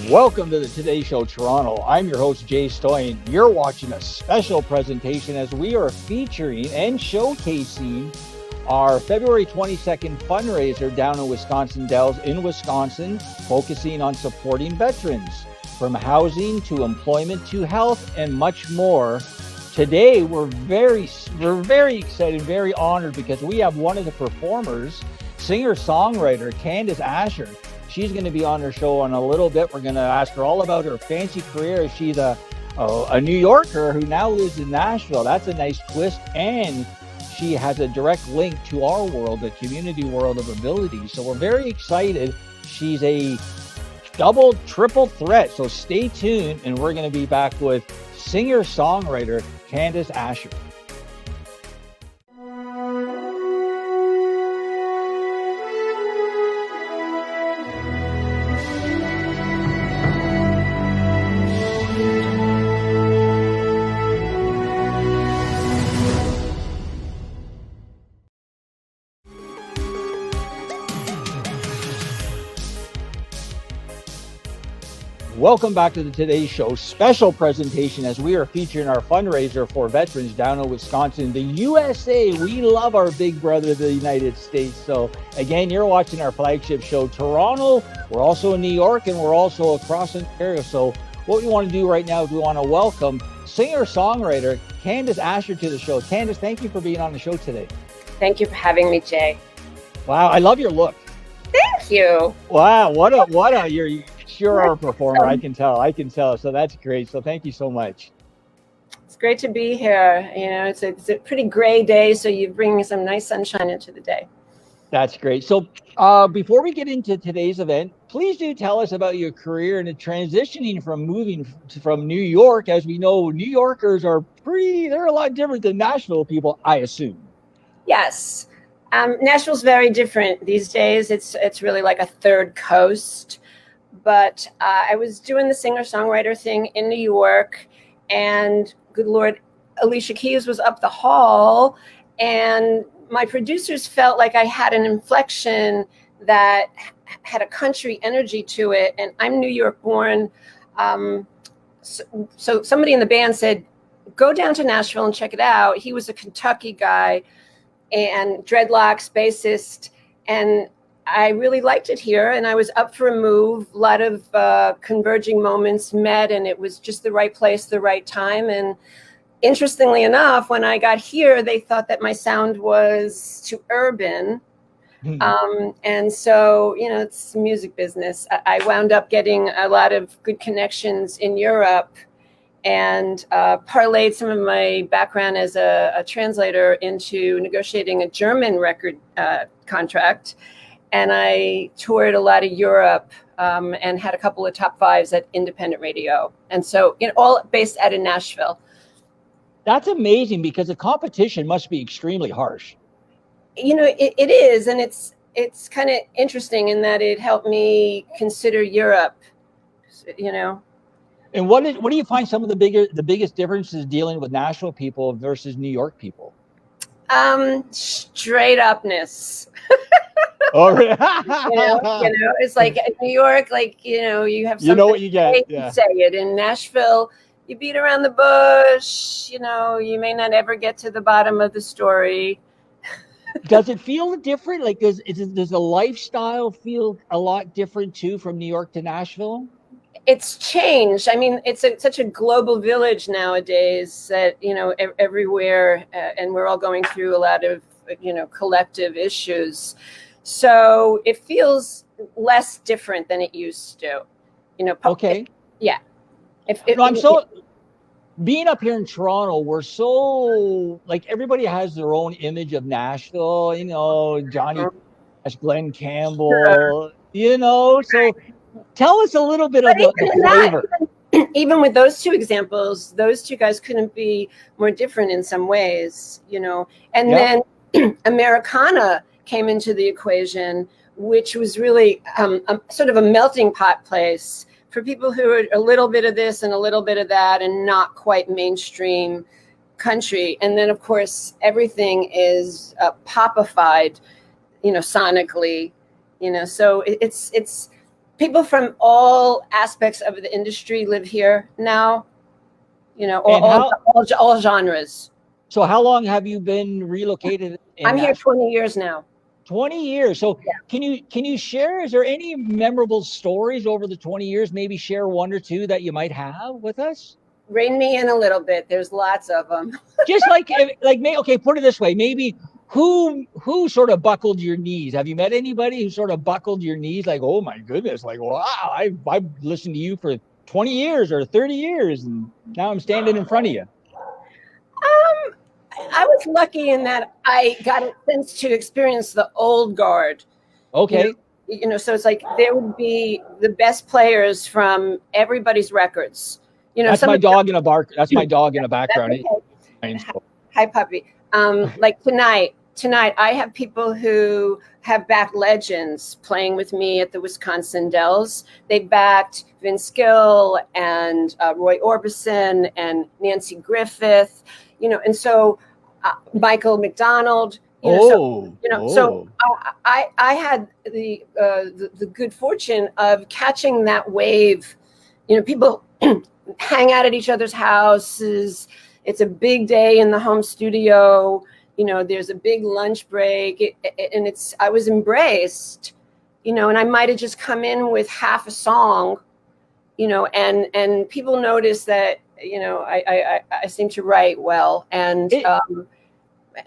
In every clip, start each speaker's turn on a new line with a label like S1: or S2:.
S1: Welcome to the Today Show Toronto. I'm your host, Jay Stoyan. You're watching a special presentation as we are featuring and showcasing our February 22nd fundraiser down in Wisconsin Dells in Wisconsin, focusing on supporting veterans from housing to employment to health and much more. Today, we're very excited, very honored because we have one of the performers, singer-songwriter Candace Asher. She's going to be on her show in a little bit. We're going to ask her all about her fancy career. She's a New Yorker who now lives in Nashville. That's a nice twist. And she has a direct link to our world, the community world of ability. So we're very excited. She's a double, triple threat. So stay tuned. And we're going to be back with singer-songwriter Candace Asher. Welcome back to the Today Show special presentation as we are featuring our fundraiser for veterans down in Wisconsin, the USA. We love our big brother, the United States. So again, you're watching our flagship show, Toronto. We're also in New York and we're also across Ontario. So what we want to do right now is we want to welcome singer-songwriter Candace Asher to the show. Candace, thank you for being on the show today.
S2: Thank you for having me, Jay.
S1: Wow, I love your look.
S2: Thank you.
S1: Wow, you're sure a performer. I can tell. So that's great. So thank you so much.
S2: It's great to be here. You know, it's a pretty gray day, so you bring some nice sunshine into the day.
S1: That's great. So before we get into today's event, please do tell us about your career and the transitioning from moving from New York. As we know, New Yorkers they're a lot different than Nashville people, I assume.
S2: Yes. Nashville's very different these days. It's really like a third coast. But I was doing the singer-songwriter thing in New York, and good Lord, Alicia Keys was up the hall, and my producers felt like I had an inflection that had a country energy to it, and I'm New York born. So somebody in the band said, go down to Nashville and check it out. He was a Kentucky guy and dreadlocks, bassist, and I really liked it here, and I was up for a move. A lot of converging moments met, and it was just the right place, the right time. And interestingly enough, when I got here, they thought that my sound was too urban. And so, you know, it's music business. I wound up getting a lot of good connections in Europe and parlayed some of my background as a translator into negotiating a German record contract. And I toured a lot of Europe and had a couple of top 5's at independent radio. And so, you know, all based out of Nashville.
S1: That's amazing because the competition must be extremely harsh.
S2: You know, it is. And it's kind of interesting in that it helped me consider Europe, you know.
S1: And what do you find some of the biggest differences dealing with Nashville people versus New York people?
S2: Straight upness.
S1: Oh, really?
S2: you know, it's like New York, like, you know, you have something,
S1: you know what you get.
S2: Yeah. Say it. In Nashville, you beat around the bush, you know, you may not ever get to the bottom of the story.
S1: Does it feel different? Like, does the lifestyle feel a lot different too from New York to Nashville?
S2: It's changed. I mean, it's such a global village nowadays that, you know, everywhere, and we're all going through a lot of, you know, collective issues. So it feels less different than it used to, you know.
S1: Okay.
S2: Yeah.
S1: Being up here in Toronto, we're so, like, everybody has their own image of Nashville, you know, Johnny Cash, Glenn Campbell, you know, so tell us a little bit of the flavor.
S2: Even with those two examples, those two guys couldn't be more different in some ways, you know. And then Americana came into the equation, which was really sort of a melting pot place for people who are a little bit of this and a little bit of that and not quite mainstream country. And then, of course, everything is popified, you know, sonically, you know, so it's people from all aspects of the industry live here now. You know, all genres.
S1: So how long have you been relocated in
S2: I'm here
S1: Nashville?
S2: 20 years now.
S1: 20 years. So
S2: Yeah.
S1: can you share, is there any memorable stories over the 20 years? Maybe share one or two that you might have with us?
S2: Rein me in a little bit. There's lots of them.
S1: Just okay, put it this way, maybe who sort of buckled your knees? Have you met anybody who sort of buckled your knees? Like, oh my goodness, like, wow, I've listened to you for 20 years or 30 years, and now I'm standing in front of you.
S2: I was lucky in that I got a sense to experience the old guard.
S1: Okay.
S2: You know, so it's like there would be the best players from everybody's records. You know,
S1: That's my dog in a bark. That's my dog in the background.
S2: Okay. Hi, puppy. Like tonight I have people who have backed legends playing with me at the Wisconsin Dells. They backed Vince Gill and Roy Orbison and Nancy Griffith. You know, and so Michael McDonald. So I had the good fortune of catching that wave. You know, people hang out at each other's houses. It's a big day in the home studio. You know, there's a big lunch break, and I was embraced. You know, and I might have just come in with half a song. You know, and people notice that. You know, I seem to write well, and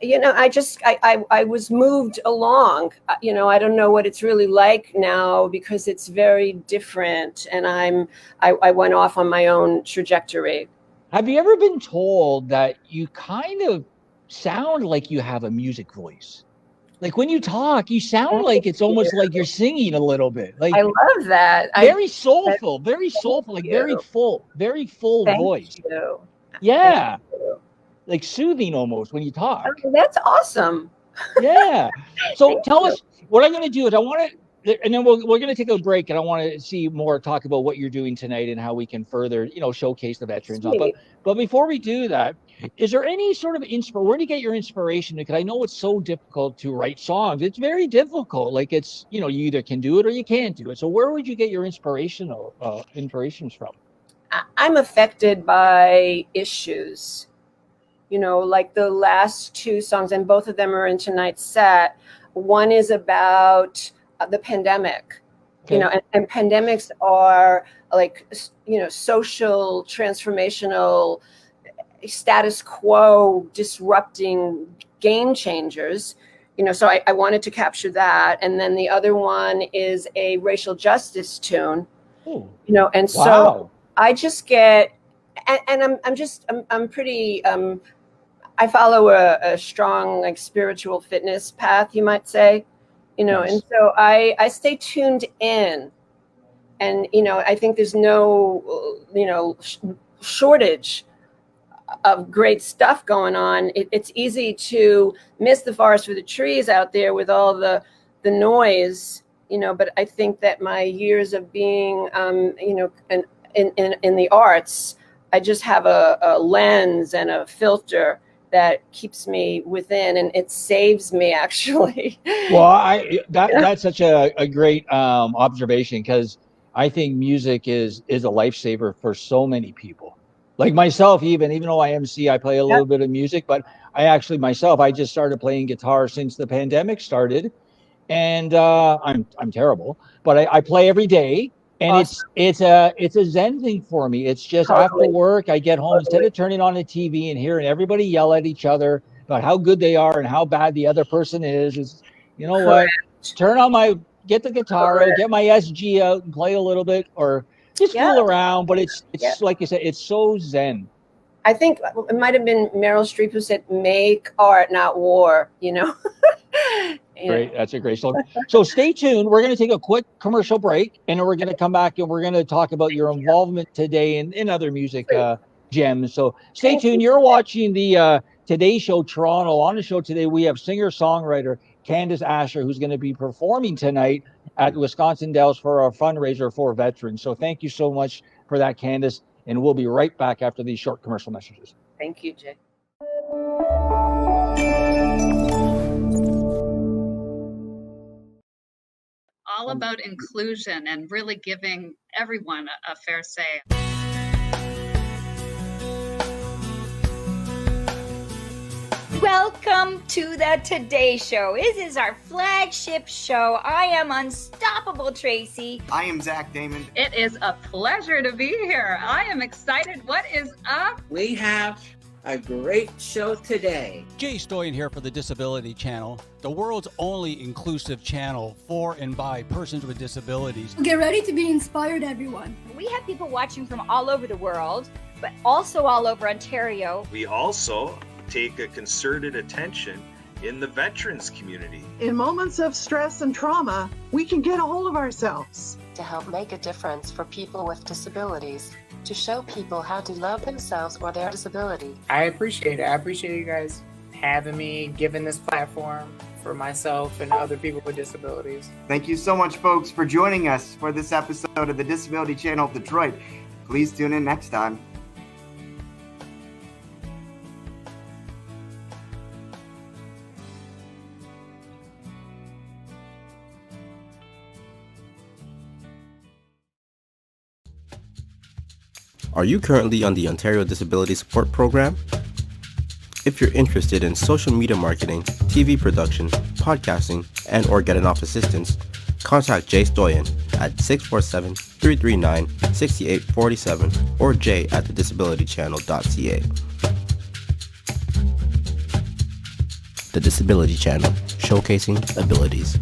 S2: you know, I was moved along. You know, I don't know what it's really like now because it's very different, and I went off on my own trajectory.
S1: Have you ever been told that you kind of sound like you have a music voice? Like when you talk, you sound like it's almost like you're singing a little bit. Like
S2: I love that.
S1: Very soulful, like very full voice.
S2: Thank you.
S1: Yeah.
S2: Thank you.
S1: Like soothing almost when you talk.
S2: Oh, that's awesome.
S1: Yeah. So tell us what I'm going to do is I want to, and then we're going to take a break, and I want to see more, talk about what you're doing tonight and how we can further, you know, showcase the veterans. But before we do that, is there any sort of where do you get your inspiration? Because I know it's so difficult to write songs. It's very difficult. Like it's, you know, you either can do it or you can't do it. So where would you get your inspirations from?
S2: I'm affected by issues. You know, like the last two songs, and both of them are in tonight's set. One is about the pandemic, okay. You know, and pandemics are like, you know, social, transformational, status quo, disrupting game changers. You know, so I wanted to capture that. And then the other one is a racial justice tune. Ooh. You know, and so I just get, and I'm pretty, I follow a strong, like, spiritual fitness path, you might say, you know, nice. And so I stay tuned in, and, you know, I think there's no, you know, shortage of great stuff going on. It's easy to miss the forest for the trees out there with all the noise, you know, but I think that my years of being, you know, in the arts, I just have a lens and a filter that keeps me within, and it saves me, actually.
S1: Well, that's such a great observation, because I think music is a lifesaver for so many people. Like myself, even though I MC, I play a little bit of music, but I just started playing guitar since the pandemic started, and I'm terrible, but I play every day. And awesome. it's a Zen thing for me. It's just after work, I get home, instead of turning on the TV and hearing everybody yell at each other about how good they are and how bad the other person is, you know what? Get the guitar out, get my SG out and play a little bit, or just fool around. But it's like you said, it's so Zen.
S2: I think it might have been Meryl Streep who said, "Make art, not war," you know?
S1: Great. That's a great song. So stay tuned. We're going to take a quick commercial break, and then we're going to come back and we're going to talk about your involvement today in other music gems. So stay tuned. You're watching the Today Show Toronto. On the show today, we have singer-songwriter Candace Asher, who's going to be performing tonight at Wisconsin Dells for our fundraiser for veterans. So thank you so much for that, Candace. And we'll be right back after these short commercial messages.
S2: Thank you, Jay.
S3: all about inclusion and really giving everyone a fair say.
S4: Welcome to the Today Show. This is our flagship show. I am Unstoppable Tracy.
S5: I am Zach Damon.
S3: It is a pleasure to be here. I am excited. What is up?
S6: We have a great show today.
S7: Jay Stoyan here for the Disability Channel, the world's only inclusive channel for and by persons with disabilities.
S8: Get ready to be inspired, everyone.
S4: We have people watching from all over the world, but also all over Ontario.
S9: We also take a concerted attention in the veterans community.
S10: In moments of stress and trauma, we can get a hold of ourselves.
S11: To help make a difference for people with disabilities, to show people how to love themselves or their disability.
S12: I appreciate it. I appreciate you guys having me, giving this platform for myself and other people with disabilities.
S5: Thank you so much, folks, for joining us for this episode of the Disability Channel of Detroit. Please tune in next time.
S13: Are you currently on the Ontario Disability Support Program? If you're interested in social media marketing, TV production, podcasting, and or getting off assistance, contact Jay Stoyan at 647-339-6847 or jay@thedisabilitychannel.ca. The Disability Channel, showcasing abilities.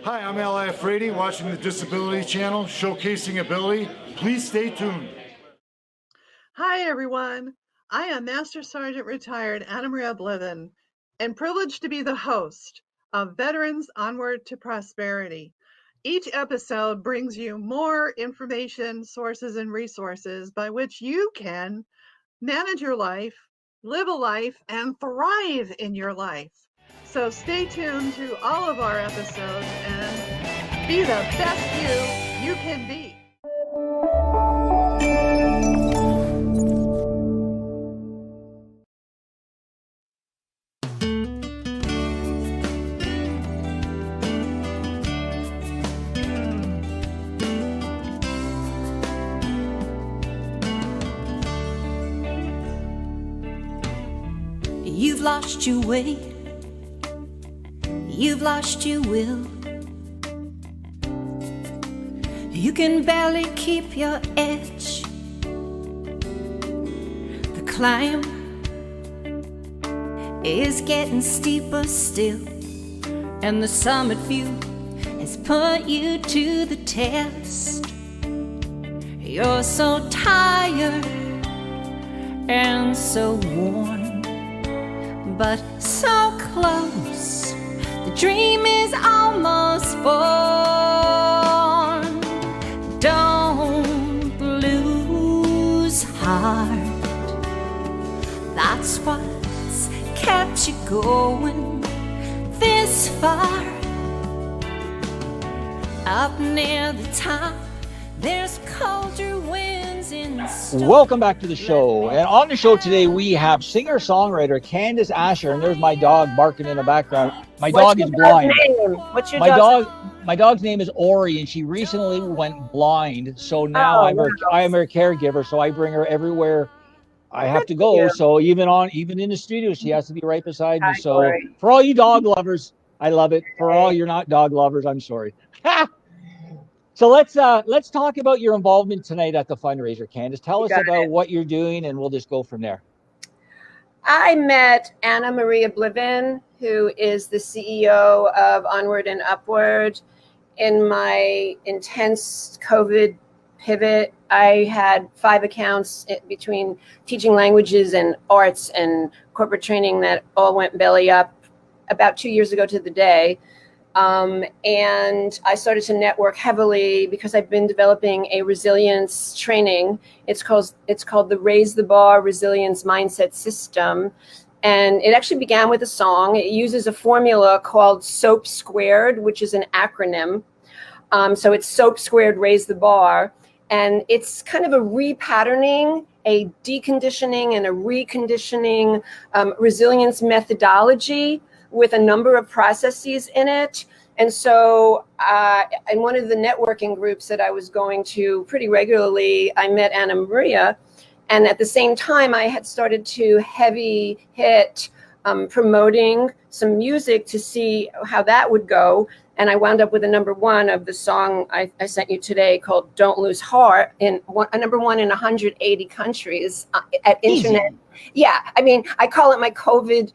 S14: Hi, I'm L.I. Frady, watching the Disability Channel, showcasing ability. Please stay tuned.
S10: Hi, everyone. I am Master Sergeant Retired Anna Maria Blithen and privileged to be the host of Veterans Onward to Prosperity. Each episode brings you more information, sources, and resources by which you can manage your life, live a life, and thrive in your life. So stay tuned to all of our episodes and be the best you can be.
S15: You've lost your way, you've lost your will. You can barely keep your edge. The climb is getting steeper still, and the summit view has put you to the test. You're so tired and so worn, but so close, the dream is almost born. Don't lose heart, that's what's kept you going this far. Up near the top, there's colder winds in store.
S1: Welcome back to the show. And on the show today, we have singer-songwriter Candace Asher, and there's my dog barking in the background. My dog is blind.
S2: What's your
S1: My dog's name is Ori, and she recently went blind. So now I am her caregiver. So I bring her everywhere I have to go. So even in the studio, she has to be right beside me. So for all you dog lovers, I love it. For all you're not dog lovers, I'm sorry. So let's talk about your involvement tonight at the fundraiser, Candace. Tell us about what you're doing, and we'll just go from there.
S2: I met Anna Maria Blithen, who is the CEO of Onward and Upward. In my intense COVID pivot, I had 5 accounts between teaching languages and arts and corporate training that all went belly up about 2 years ago to the day. And I started to network heavily because I've been developing a resilience training. It's called the Raise the Bar Resilience Mindset System. And it actually began with a song. It uses a formula called SOAP Squared, which is an acronym. So it's SOAP Squared, Raise the Bar. And it's kind of a repatterning, a deconditioning and a reconditioning resilience methodology with a number of processes in it. And so in one of the networking groups that I was going to pretty regularly, I met Anna Maria. And at the same time, I had started to heavy hit promoting some music to see how that would go. And I wound up with a #1 of the song I sent you today called Don't Lose Heart, a #1 in 180 countries at internet. Yeah, I mean, I call it my COVID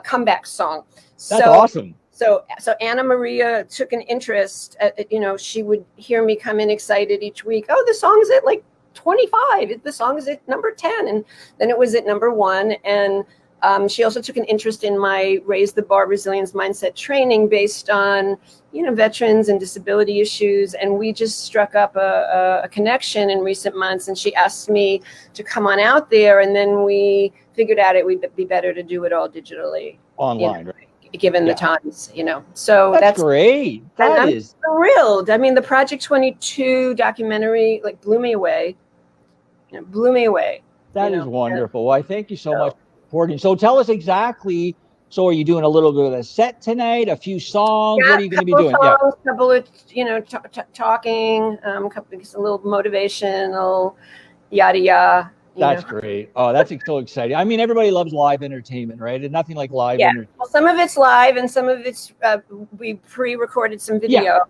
S2: comeback song.
S1: That's awesome.
S2: So Anna Maria took an interest. She would hear me come in excited each week. Oh, the song's at like 25. The song is at number 10, and then it was at #1. And she also took an interest in my Raise the Bar Resilience Mindset training based on, veterans and disability issues. And we just struck up a connection in recent months. And she asked me to come on out there. And then we figured out it would be better to do it all digitally.
S1: Online, right?
S2: Given the times, So that's
S1: great.
S2: I'm thrilled. I mean, the Project 22 documentary blew me away. Blew me away.
S1: That is wonderful. Well, I thank you so much for reporting. So tell us exactly. So are you doing a little bit of a set tonight? A few songs?
S2: Yeah,
S1: what are you going to be doing?
S2: Songs, couple of talking, a little motivational, yada yada.
S1: That's great. Oh, that's so exciting. I mean, everybody loves live entertainment, right? And nothing like live entertainment.
S2: Well, some of it's live and some of it's we pre-recorded some video.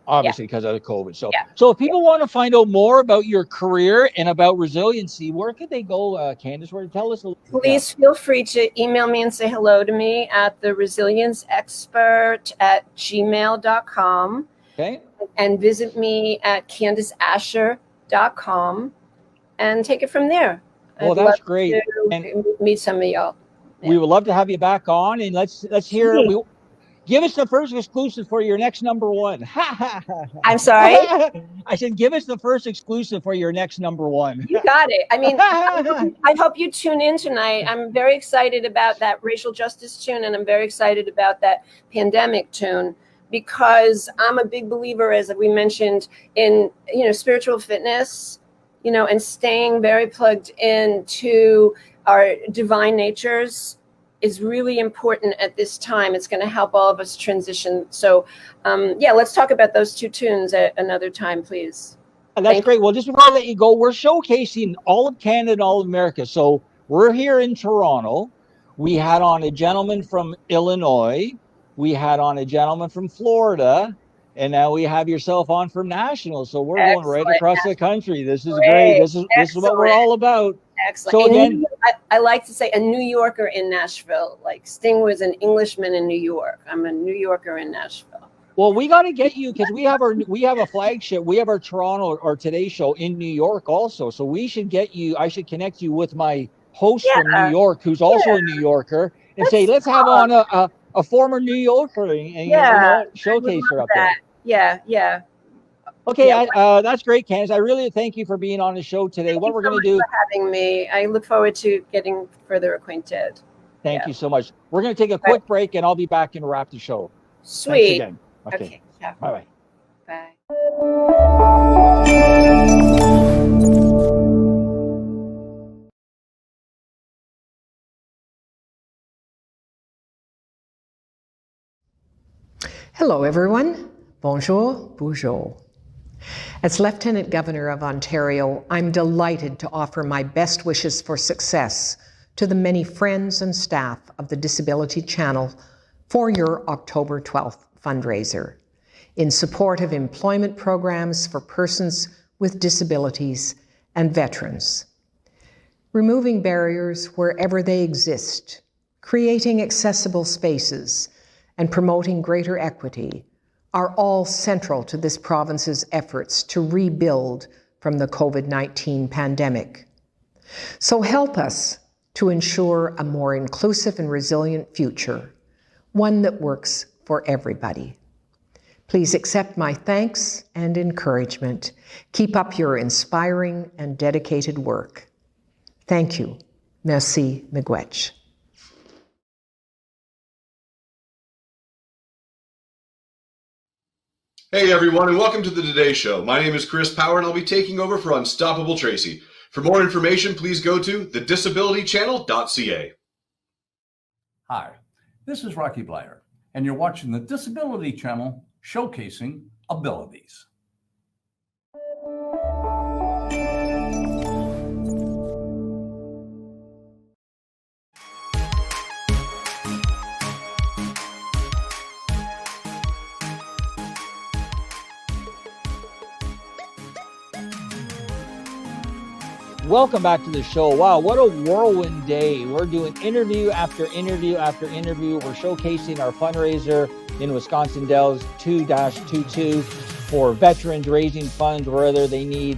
S1: Obviously because of the COVID. So if people want to find out more about your career and about resiliency, where could they go, Candace? Tell us a little.
S2: Please feel free to email me and say hello to me at theresilienceexpert@gmail.com.
S1: Okay.
S2: And visit me at CandaceAsher.com and take it from there.
S1: Well, that's great.
S2: And meet some of y'all.
S1: We would love to have you back on, and let's hear. Give us the first exclusive for your next #1.
S2: I'm sorry?
S1: I said, give us the first exclusive for your next #1.
S2: You got it. I mean, I hope you tune in tonight. I'm very excited about that racial justice tune, and I'm very excited about that pandemic tune, because I'm a big believer, as we mentioned, in, spiritual fitness, and staying very plugged into our divine natures is really important at this time. It's going to help all of us transition. So, let's talk about those two tunes at another time, please.
S1: That's great. Well, just before I let you go, we're showcasing all of Canada and all of America. So we're here in Toronto. We had on a gentleman from Illinois. We had on a gentleman from Florida. And now we have yourself on from Nashville. So we're going right across the country. This is great. This is what we're all about.
S2: Excellent.
S1: So again,
S2: I like to say a New Yorker in Nashville. Like Sting was an Englishman in New York. I'm a New Yorker in Nashville.
S1: Well, we got to get you, because we have a flagship. We have our Toronto or Today show in New York also. So we should get you. I should connect you with my host from New York, who's also a New Yorker, and say, let's have on a former New Yorker and showcase her up there.
S2: Yeah.
S1: Okay, that's great, Candace. I really thank you for being on the show today. What we're going to do?
S2: For having me. I look forward to getting further acquainted.
S1: Thank you so much. We're going to take a quick break, and I'll be back and wrap the show.
S2: Sweet.
S1: Thanks again. Okay.
S2: Bye.
S4: Bye.
S16: Hello, everyone. Bonjour, bonjour. As Lieutenant Governor of Ontario, I'm delighted to offer my best wishes for success to the many friends and staff of the Disability Channel for your October 12th fundraiser in support of employment programs for persons with disabilities and veterans. Removing barriers wherever they exist, creating accessible spaces, and promoting greater equity are all central to this province's efforts to rebuild from the COVID-19 pandemic. So help us to ensure a more inclusive and resilient future, one that works for everybody. Please accept my thanks and encouragement. Keep up your inspiring and dedicated work. Thank you. Merci, miigwech.
S17: Hey everyone, and welcome to the Today Show. My name is Chris Power, and I'll be taking over for Unstoppable Tracy. For more information, please go to thedisabilitychannel.ca.
S18: Hi, this is Rocky Bleier, and you're watching the Disability Channel, showcasing abilities.
S1: Welcome back to the show. Wow, what a whirlwind day. We're doing interview after interview after interview. We're showcasing our fundraiser in Wisconsin Dells 2-22 for veterans, raising funds whether they need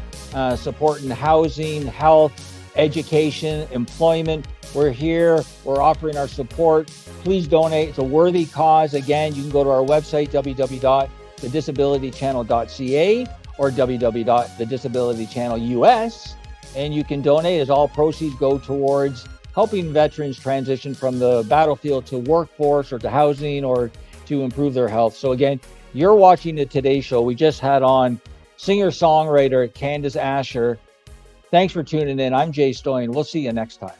S1: support in housing, health, education, employment. We're here. We're offering our support. Please donate. It's a worthy cause. Again, you can go to our website, www.thedisabilitychannel.ca or www.thedisabilitychannel.us. And you can donate, as all proceeds go towards helping veterans transition from the battlefield to workforce or to housing or to improve their health. So again, you're watching the Today Show. We just had on singer-songwriter Candace Asher. Thanks for tuning in. I'm Jay Stoyan. We'll see you next time.